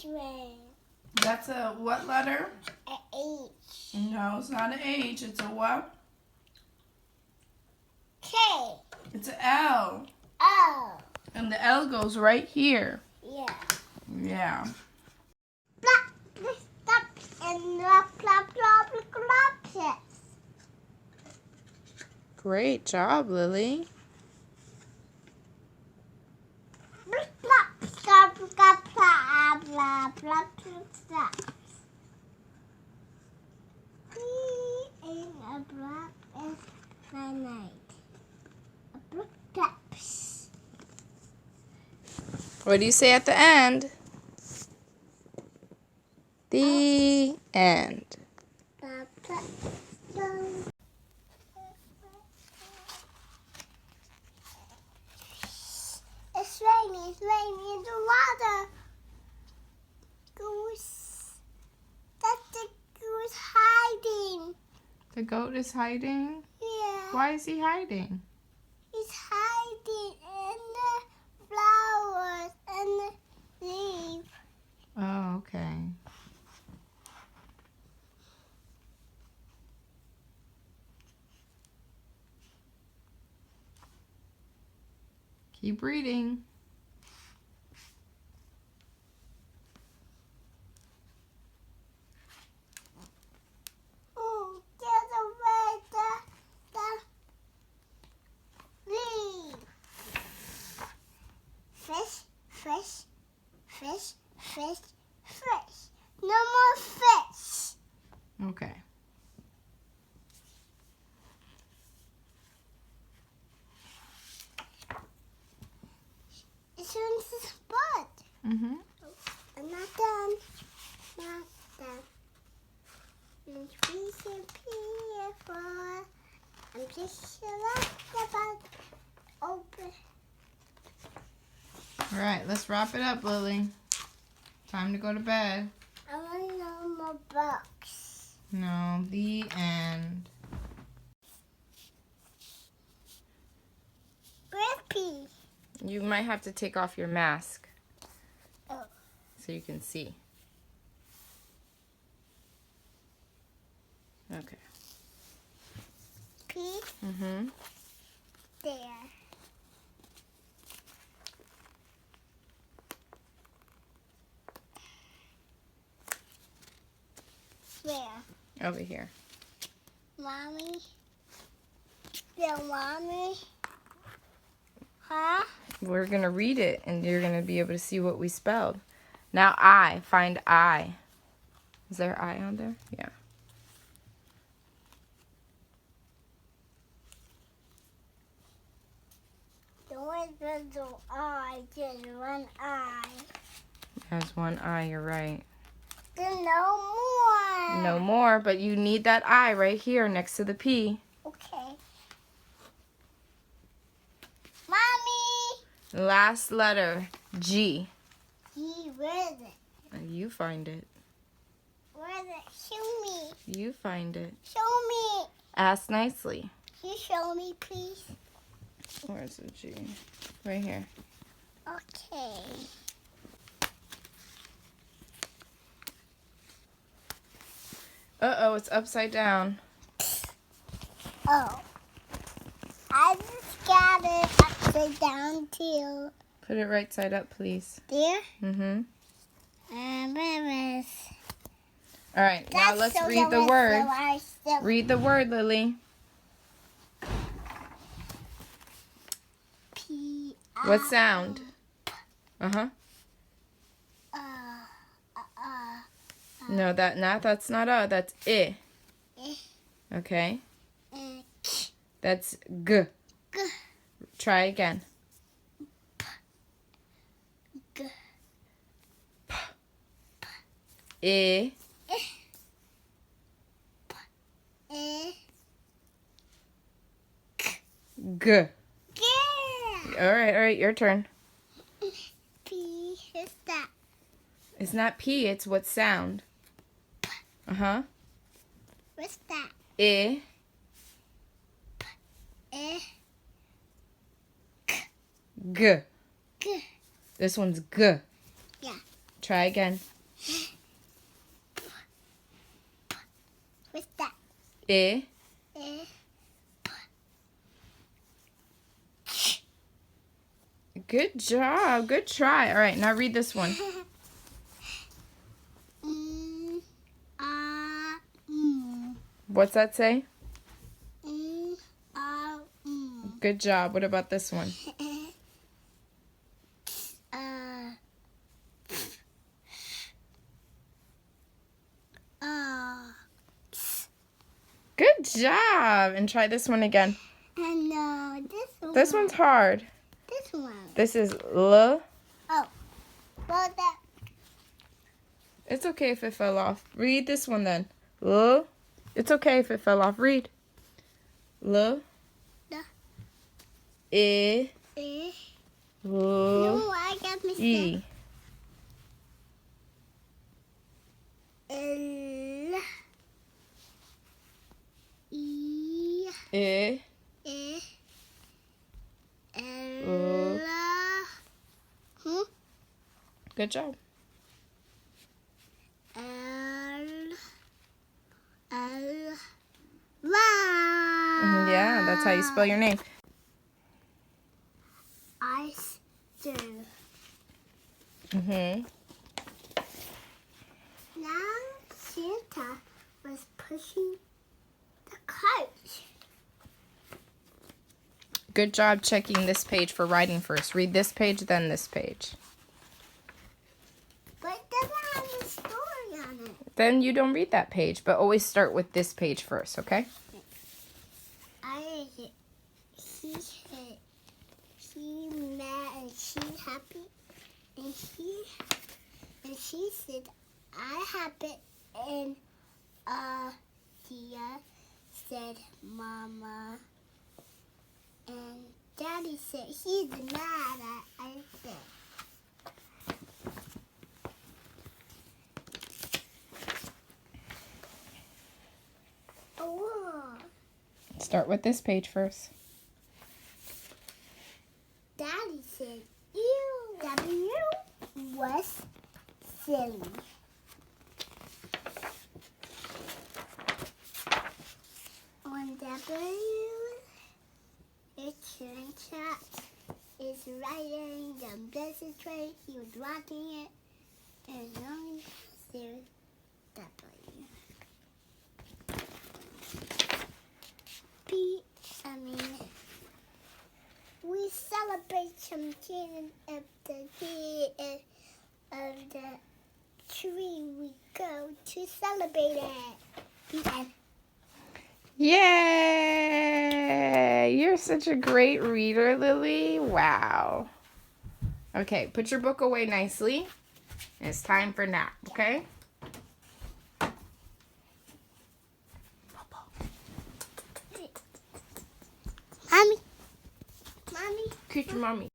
way. That's a what letter? A H. No, it's not an H. It's a what? K. It's an L. O. And the L goes right here. Yeah. Yeah. Plop, stop, and plop, plop, plop, plop. Great job, Lily. Plop, stop, plop, plop, plop, plop, stop. In a block is my night. A block taps. What do you say at the end? The end. Plop, plop, plop. It's raining in the water. Goose. That's the goose hiding. The goat is hiding? Yeah. Why is he hiding? He's hiding in the flowers and the leaves. Oh, okay. Keep reading. There's a way the leaf. Fish, fish, fish, fish, fish. No more fish. Okay. It's in the spot. Mm-hmm. I'm not done. Not done. And we should be for. I'm just about open. All right, let's wrap it up, Lily. Time to go to bed. I want no more books. No, the end. Where's P? You might have to take off your mask Oh. so you can see. Okay. P Mm-hmm. there. Where? Over here. Mommy? Yeah, Mommy? Huh? We're going to read it, and you're going to be able to see what we spelled. Now I. Find I. Is there I on there? Yeah. The one little eye, just one eye. There's one I, you're right. There's no more. No more, but you need that I right here next to the P. Okay. Mommy! Last letter, G. Where is it? You find it. Where is it? Show me. You find it. Show me. Ask nicely. Can you show me, please? Where's the G? Right here. Okay. Uh-oh, it's upside down. Oh. I just got it upside down too. Put it right side up, please. There? Mm-hmm. Where is? All right, now let's read the word. Read the word, Lily. P. What sound? Uh-huh. No, that's not a. That's I. Okay. That's G. G. Try again. G. I. G. Yeah. All right, your turn. P. Who's that? It's not P, it's what sound? Uh-huh. What's that? I. G. G. This one's G. Yeah. Try again. I. I. Good job. Good try. All right, now read this one. What's that say? Good job. What about this one? Good job. And try this one again. And this one. This one's hard. This one. This is L. Oh. Well, that. It's okay if it fell off. Read this one then. L. It's okay if it fell off. Read. L. I. I. L. No, I got mistake. E. L. E. I. I. L. L. Good job. Yeah, that's how you spell your name. Ice do. Mhm. Now Santa was pushing the cart. Good job checking this page for writing first. Read this page, then this page. But it doesn't have a story on it. Then you don't read that page, but always start with this page first, okay? He mad and she happy, and she said I happy, and Tia said Mama, and Daddy said he's mad at I said. Oh. Start with this page first. Daddy said, "You, W was silly." On W, it's chat is writing the business tray. He was rocking it, and on there's W. P. We celebrate some children of the tree. We go to celebrate it. And Yay! You're such a great reader, Lily. Wow. Okay, put your book away nicely. It's time for nap, okay? Mommy. Kiss your mommy.